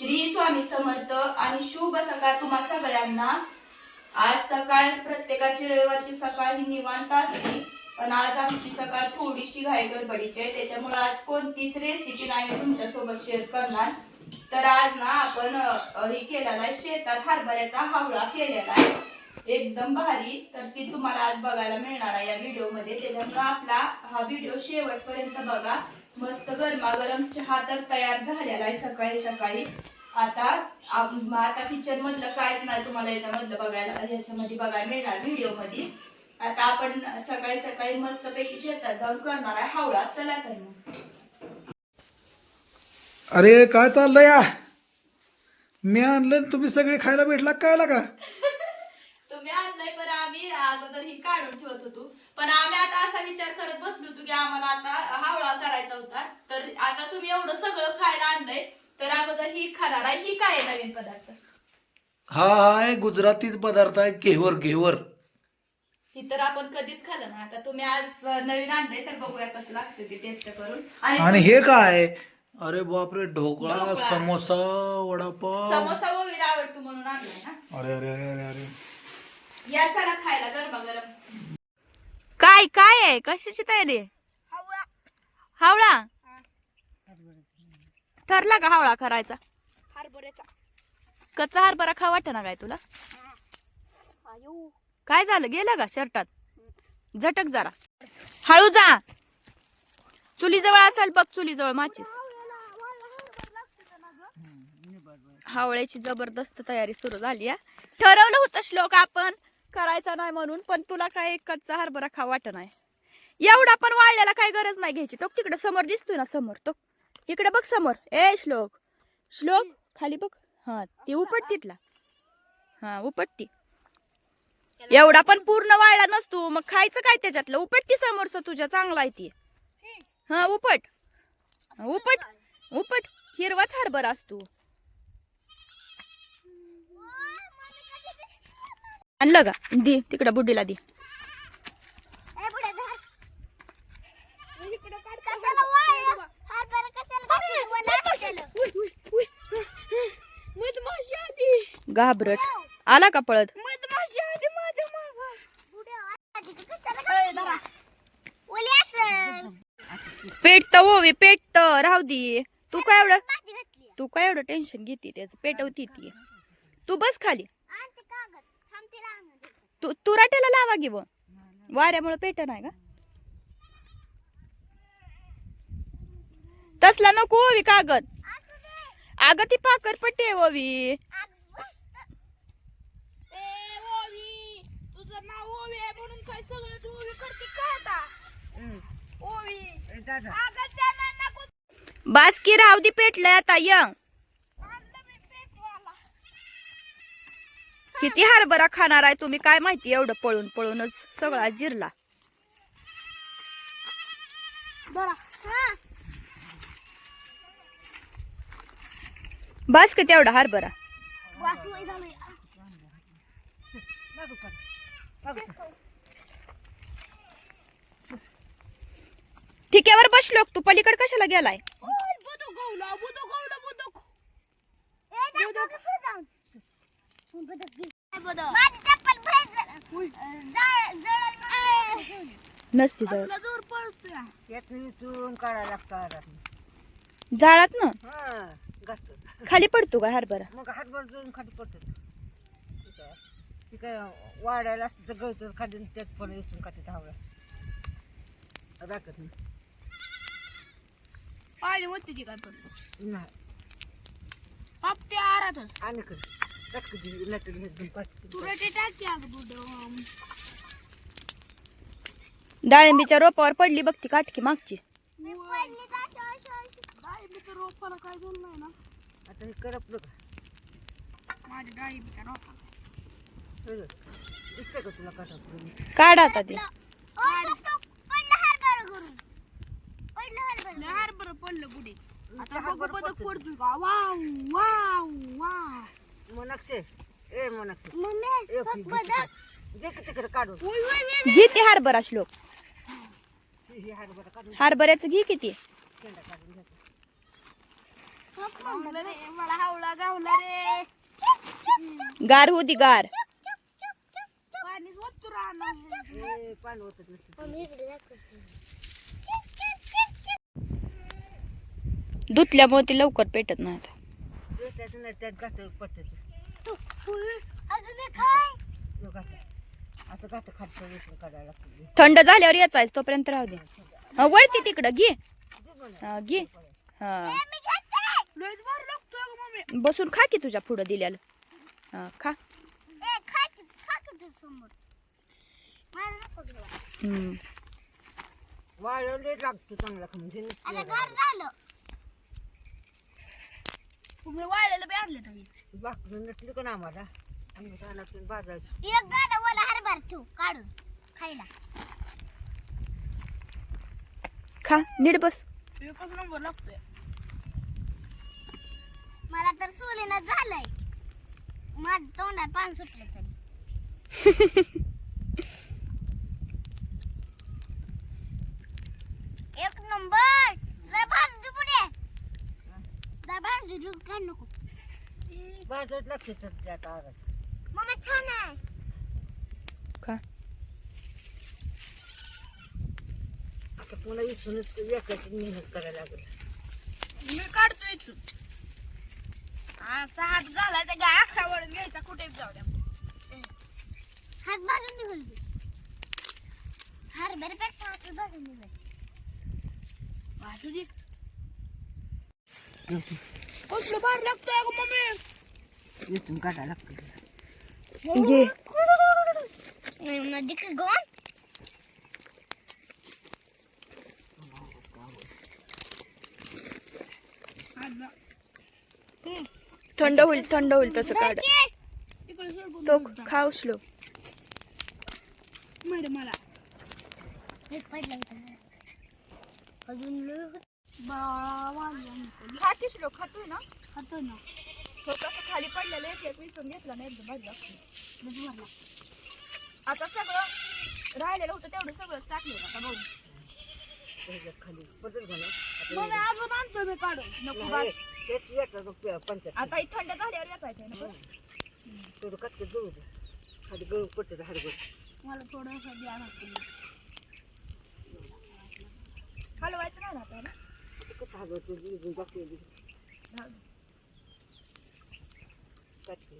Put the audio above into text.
श्री स्वामी समर्थ आणि शुभ सकाळ तुम्हा सगळ्यांना। आज सकाळ प्रत्येकाची रविवारची सकाळ ही निवांत असते, पण आज आमची सकाळ थोडीशी घाई गडबडीची आहे, त्याच्यामुळे आज कोणतीच रेसिपी नाही मी तुमच्या सोबत शेअर करणार। तर आज ना आपण हे केलेला आहे, शेतात हरभऱ्याचा हावळा केलेला आहे, एकदम भारी। तर ती तुम्हाला आज बघायला मिळणार आहे या व्हिडिओ मध्ये, त्याच्यामुळे आपला हा व्हिडिओ शेवटपर्यंत बघा। मस्त गरमागरम चहा तर तयार झालेला आहे सकाळी सकाळी। आता किचन मधलं काहीच नाही तुम्हाला याच्यामध्ये बघायला मिळणार व्हिडिओ मध्ये। आता आपण सकाळी सकाळी मस्त पैकी शेतात जाऊन करणार आहे हावळा। चला तर मग। अरे काय चाललंय या? मी आणलं तुम्ही सगळे खायला भेटला काय लागा? तुम्ही आणलंय पण आम्ही अगोदर ही काढून ठेवत होतो, पण आम्ही आता असा विचार करत बसलो होतो की आम्हाला आता हावळा करायचा होता। तर आता तुम्ही एवढं सगळं खायला आणलंय, तर अगोदर ही खाणार आहे। ही काय आहे नवीन पदार्थ? हा आहे गुजरातीच पदार्थ आहे, घेवर घेवर। ही तर आपण कधीच खाल्लं ना, आता तुम्ही आज नवीन आणलंय तर बघूया कसं लागतं ते टेस्ट करून। आणि हे काय? अरे बापरे, ढोकळा, ढोकळा. समोसा, वडापाव। समोसा वगैरे आवडतो म्हणून आणलाय ना। अरे अरे अरे अरे अरे या चला खायला गरमागरम। काय काय आहे, कशाची तयारी आहे? हावळा ठरला का हावळा करायचा? हरभऱ्याचा कच्चा हरभरा खा वाटत ना काय तुला? काय झालं, गेलं का शर्टात? झटक जरा, हळू जा। चुलीजवळ असेल बघ, चुलीजवळ माचीस। हावळ्याची जबरदस्त तयारी सुरू झाली आहे। ठरवलं होतं श्लोक आपण करायचा नाही म्हणून, पण तुला काय कच्चा हरभरा खा वाटत नाही। एवढा पण वाळल्याला काय गरज नाही घ्यायची। तो तिकडे समोर दिसतोय ना, समोर तो इकडे बघ समोर। ए श्लोक, श्लोक खाली बघ। हा ती उपट तिथला, हा उपटती। एवढा पण पूर्ण वाळला नसतो, मग खायचं काय त्याच्यातलं? उपटती समोरचं तुझ्या, चांगला आहे ती। हा उपट उपट उपट, हिरवाच हरभरा असतो। आणलं का? दे तिकडे बुड्डीला दे। घाबरट आला का पळत? पेटत ओवी, पेटत राहू दे। तू काय एवढं टेन्शन घेते त्याचं? पेटवती ती, तू बस खाली। तू राट्याला लावा घे, वाऱ्यामुळे पेट नाही का? तसला नको ओवी कागद। अगं ती पाकरपट्टी आहे ओवी। तुझं नाव ओवी आहे म्हणून काय सगळं तू ओवी करते का आता? ओवी बासकी राहू दे, पेटलंय आता। किती हरभरा खाणार आहे तुम्ही काय माहिती? एवढं पळून पळूनच सगळा जिरला। बस का तेवढा हरभरा? ठिक्यावर बसलो, तू पलीकडे कशाला गेलाय? नसती जाळात ना खाली पडतो का हरभरा? मग हातभर जोडून खाली पडतो। काय वाढायला असतं तर गळतं खाली, त्यात पण वेचून खाते हावळा राखत नाही। पाणी होते ती काय पण नाही पापते आरातच आणि कर टाकते लटक एकदम पाच तुला ते टाकी अगं बुड डाळिंबीच्या रोपावर पडली बघ ती काटकी मागची। डाळिंबीच्या रोपाला काय झालं नाही ना? आता हे करपलं का? माझ्या डाळिंबीच्या रोपाला दिसतंय का तुला कसं? काढ आता ते। हरभर पडलं बुडे। आता बघू बदक पडतोय का? वाव वाव वाव मोनाक्षे, ए मोनाक्षे दे की तिकडे काढून। घे ते हरभरा श्लोक, हे हरभरा काढून हरभऱ्याचं घे किती। शेंडा काढून घ्यायचा। गावला रे, मला हावळा गावला रे. गार होती गार. पाणीच वतू राहणार. ए, पाणी होतं नुसतं. धुतल्यामुळे ती लवकर पेटत नाही आता. भेटायचं नाही त्यात गाठ पडते अजून एक काय? गाठ असं गाठ खाटचं वेचून काढायला लागतं. थंड झाल्यावर याचायच तोपर्यंत राहू दे. हा, वळती तिकडं घे. हा, घे. हा, लयच भारी लागतोय अगं मम्मी. बसून खा की तुझ्या पुढं दिल्याला. हा, खा. खा की तू समोर. मला नको घेऊ. हम्म. वाळवले लागतो चांगला खाऊन घे नुसतं. आता गार झालं. तुम्ही वाळलेलं बी आणलं तुम्ही. भाकरी नसली का ना आम्हाला आम्ही काय लागतो बाजारात. एक गाडा वाला हरभरा ठेव काढून खायला. खा नीट बस. एकच नंबर लागतोय. मला तर सोलीनं झालंय. माझं तोंडात पाणी सुटलं तरी. एक नंबर. जरा भाजू दे पुढे. जरा भाजू दे काय नको. बाजारात लागते तर त्यात आवाज. मम्मी छान आहे. खा. आता पुन्हा इथूनच एकाची मेहनत करायला लागेल. मी काढतो इथून. असा हात घालायचा गाय अक्षावर घ्यायचा कुठे जाऊ द्या. हात भाजून निघून दे. हरभऱ्यापेक्षा हात भाजून निघून. भाजू दे. कसलं भारी लागतंय अगं मम्मी. इथून काढायला लागतं. घे. नदी का गॉन. थंड होईल तसं काढ. तो खा उचलो. मला एक पडलं अजून खा किशलो खातोय ना. खातो ना. तो कसं खाली पडलेलं एक विचून घेतला नाही एकदम भाजला. आता सगळं राहिलेलं होतं तेवढं सगळंच टाकलं आता बघू. त्याच्यात खाली बदल झाला. मग अजून आणतो मी काढून. नको नाही, बस. तेच याचा पंचायत आता ही थंड झाल्यावर याचायचं ना. थोडं कटकट जळू दे. खाली गळू पडते हरभर. मला थोडंसं द्या ना तुम्ही. हलवायचं नाही ना आता ना. कसं हवं तू इजून जाते कटके